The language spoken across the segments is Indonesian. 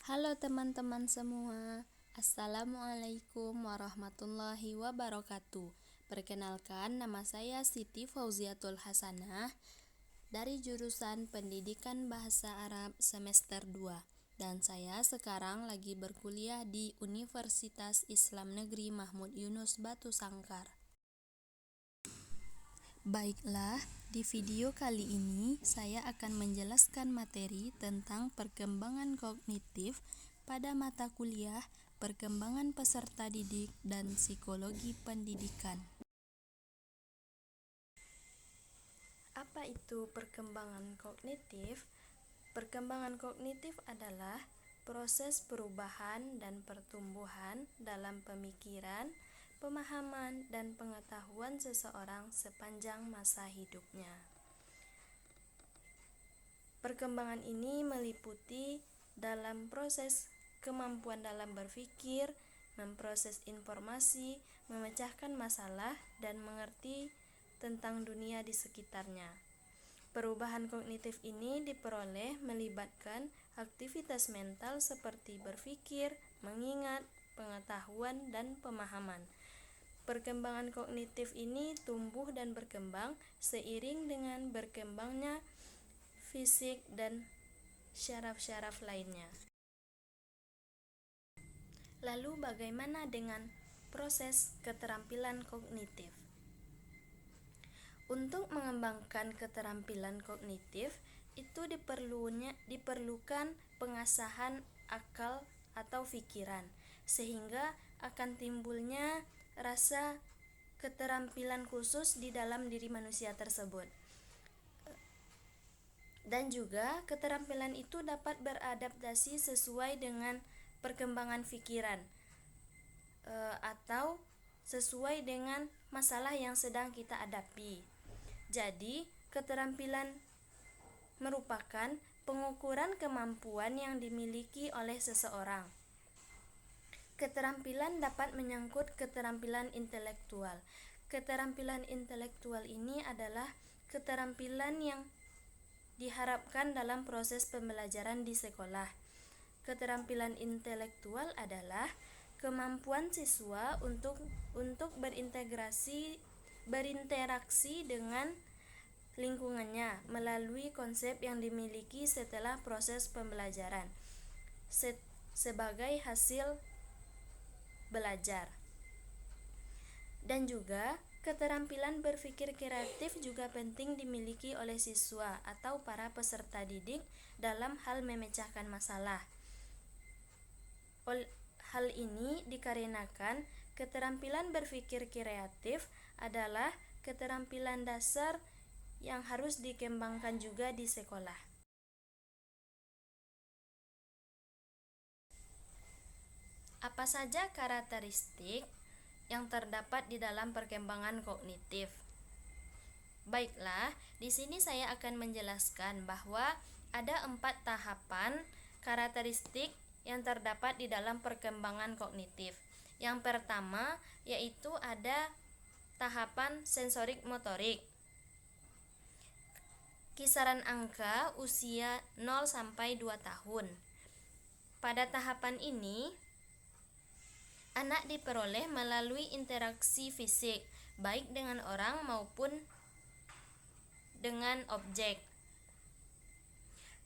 Halo teman-teman semua, Assalamualaikum warahmatullahi wabarakatuh. Perkenalkan, nama saya Siti Fauziatul Hasanah dari jurusan Pendidikan Bahasa Arab semester 2, dan saya sekarang lagi berkuliah di Universitas Islam Negeri Mahmud Yunus Batu Sangkar. Baiklah, di video kali ini saya akan menjelaskan materi tentang perkembangan kognitif pada mata kuliah Perkembangan Peserta Didik dan Psikologi Pendidikan. Apa itu perkembangan kognitif? Perkembangan kognitif adalah proses perubahan dan pertumbuhan dalam pemikiran, pemahaman, dan pengetahuan seseorang sepanjang masa hidupnya. Perkembangan ini meliputi dalam proses kemampuan dalam berpikir, memproses informasi, memecahkan masalah, dan mengerti tentang dunia di sekitarnya. Perubahan kognitif ini diperoleh melibatkan aktivitas mental seperti berpikir, mengingat, pengetahuan, dan pemahaman. Perkembangan kognitif ini tumbuh dan berkembang seiring dengan berkembangnya fisik dan syaraf-syaraf lainnya. Lalu bagaimana dengan proses keterampilan kognitif? Untuk mengembangkan keterampilan kognitif, itu diperlukan pengasahan akal atau pikiran, sehingga akan timbulnya rasa keterampilan khusus di dalam diri manusia tersebut. Dan juga keterampilan itu dapat beradaptasi sesuai dengan perkembangan pikiran atau sesuai dengan masalah yang sedang kita hadapi. Jadi, keterampilan merupakan pengukuran kemampuan yang dimiliki oleh seseorang. Keterampilan dapat menyangkut keterampilan intelektual. Keterampilan intelektual ini adalah keterampilan yang diharapkan dalam proses pembelajaran di sekolah. Keterampilan intelektual adalah kemampuan siswa untuk berinteraksi dengan lingkungannya melalui konsep yang dimiliki setelah proses pembelajaran sebagai hasil belajar. Dan juga keterampilan berpikir kreatif juga penting dimiliki oleh siswa atau para peserta didik dalam hal memecahkan masalah. Hal ini dikarenakan keterampilan berpikir kreatif adalah keterampilan dasar yang harus dikembangkan juga di sekolah. Apa saja karakteristik yang terdapat di dalam perkembangan kognitif? Baiklah, di sini saya akan menjelaskan bahwa ada 4 tahapan karakteristik yang terdapat di dalam perkembangan kognitif. Yang pertama yaitu ada tahapan sensorik motorik. Kisaran angka usia 0 sampai 2 tahun. Pada tahapan ini, anak diperoleh melalui interaksi fisik, baik dengan orang maupun dengan objek.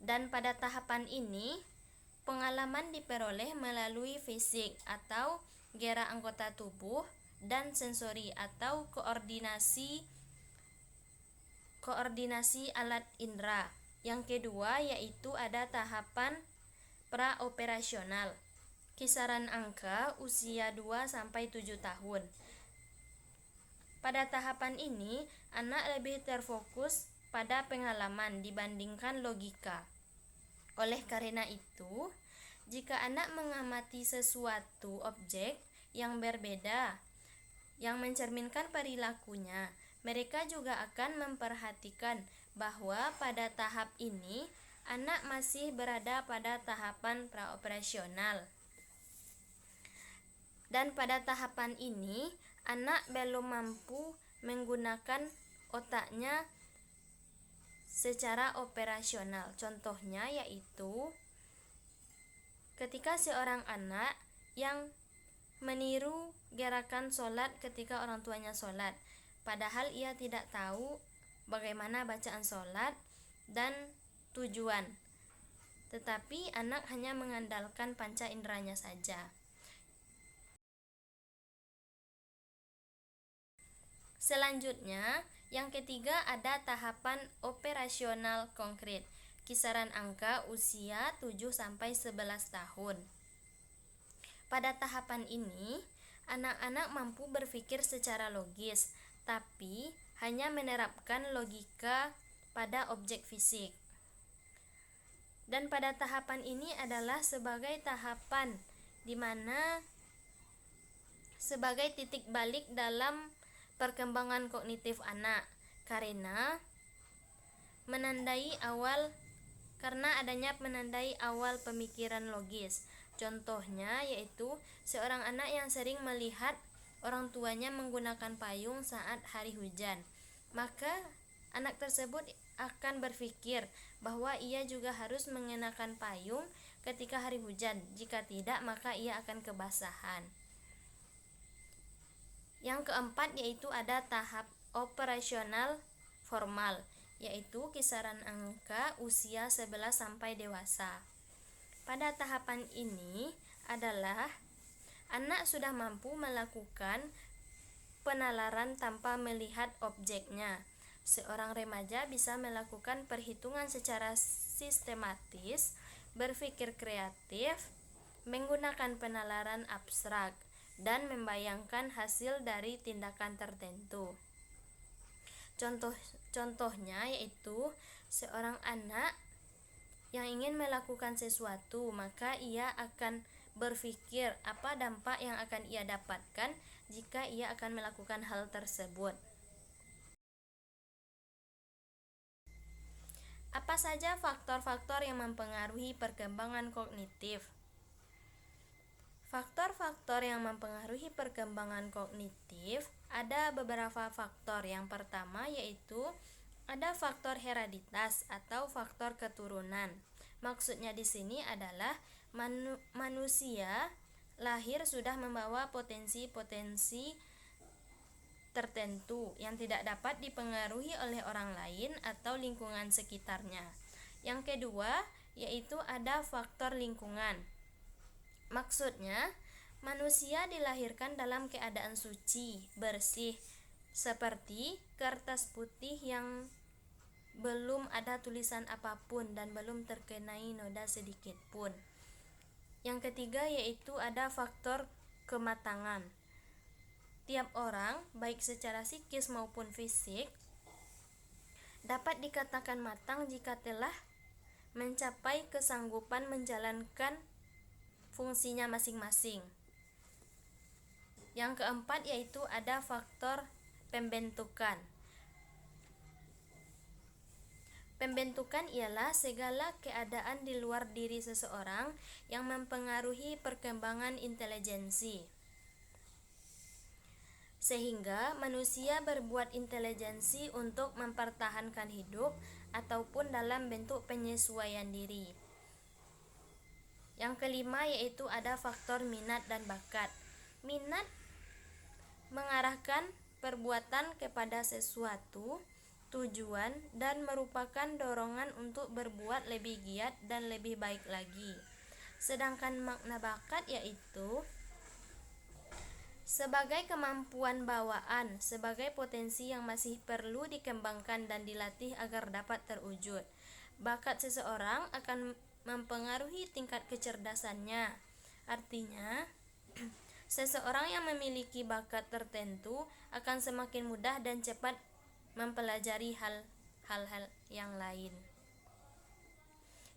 Dan pada tahapan ini, pengalaman diperoleh melalui fisik atau gerak anggota tubuh dan sensori atau koordinasi alat indera. Yang kedua yaitu ada tahapan praoperasional. Kisaran angka usia 2 sampai 7 tahun. Pada tahapan ini, anak lebih terfokus pada pengalaman dibandingkan logika. Oleh karena itu, jika anak mengamati sesuatu objek yang berbeda, yang mencerminkan perilakunya, mereka juga akan memperhatikan bahwa pada tahap ini, anak masih berada pada tahapan praoperasional. Dan pada tahapan ini, anak belum mampu menggunakan otaknya secara operasional. Contohnya yaitu ketika seorang anak yang meniru gerakan sholat ketika orang tuanya sholat, padahal ia tidak tahu bagaimana bacaan sholat dan tujuan, tetapi anak hanya mengandalkan panca inderanya saja. Selanjutnya, yang ketiga ada tahapan operasional konkret, kisaran angka usia 7-11 tahun. Pada tahapan ini, anak-anak mampu berpikir secara logis, tapi hanya menerapkan logika pada objek fisik. Dan pada tahapan ini adalah sebagai tahapan di mana sebagai titik balik dalam perkembangan kognitif anak, karena adanya menandai awal pemikiran logis. Contohnya yaitu seorang anak yang sering melihat orang tuanya menggunakan payung saat hari hujan, maka anak tersebut akan berpikir bahwa ia juga harus mengenakan payung ketika hari hujan, jika tidak maka ia akan kebasahan. Yang keempat yaitu ada tahap operasional formal, yaitu kisaran angka usia 11 sampai dewasa. Pada tahapan ini adalah anak sudah mampu melakukan penalaran tanpa melihat objeknya. Seorang remaja bisa melakukan perhitungan secara sistematis, berpikir kreatif, menggunakan penalaran abstrak, dan membayangkan hasil dari tindakan tertentu. Contohnya yaitu seorang anak yang ingin melakukan sesuatu, maka ia akan berpikir apa dampak yang akan ia dapatkan jika ia akan melakukan hal tersebut. Apa saja faktor-faktor yang mempengaruhi perkembangan kognitif? Faktor-faktor yang mempengaruhi perkembangan kognitif ada beberapa faktor. Yang pertama yaitu ada faktor hereditas atau faktor keturunan. Maksudnya di sini adalah manusia lahir sudah membawa potensi-potensi tertentu yang tidak dapat dipengaruhi oleh orang lain atau lingkungan sekitarnya. Yang kedua yaitu ada faktor lingkungan. Maksudnya, manusia dilahirkan dalam keadaan suci, bersih, seperti kertas putih yang belum ada tulisan apapun dan belum terkenai noda sedikit pun. Yang ketiga yaitu ada faktor kematangan. Tiap orang, baik secara psikis maupun fisik, dapat dikatakan matang jika telah mencapai kesanggupan menjalankan fungsinya masing-masing. Yang keempat yaitu ada faktor pembentukan. Pembentukan ialah segala keadaan di luar diri seseorang yang mempengaruhi perkembangan intelijensi, sehingga manusia berbuat intelijensi untuk mempertahankan hidup ataupun dalam bentuk penyesuaian diri. Yang kelima yaitu ada faktor minat dan bakat. Minat mengarahkan perbuatan kepada sesuatu tujuan dan merupakan dorongan untuk berbuat lebih giat dan lebih baik lagi. Sedangkan makna bakat yaitu sebagai kemampuan bawaan, sebagai potensi yang masih perlu dikembangkan dan dilatih agar dapat terwujud. Bakat seseorang akan mempengaruhi tingkat kecerdasannya. Artinya, seseorang yang memiliki bakat tertentu akan semakin mudah dan cepat mempelajari hal-hal yang lain.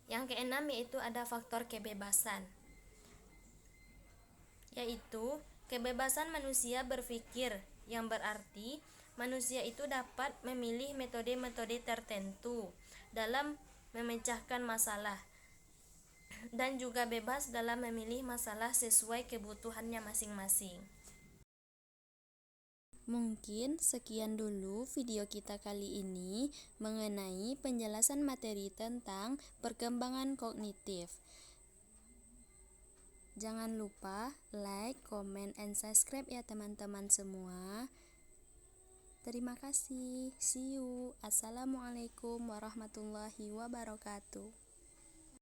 Yang keenam yaitu ada faktor kebebasan, yaitu kebebasan manusia berpikir, yang berarti manusia itu dapat memilih metode-metode tertentu dalam memecahkan masalah dan juga bebas dalam memilih masalah sesuai kebutuhannya masing-masing. Mungkin sekian dulu video kita kali ini mengenai penjelasan materi tentang perkembangan kognitif. Jangan lupa like, comment, and subscribe ya teman-teman semua. Terima kasih. See you. Assalamualaikum warahmatullahi wabarakatuh.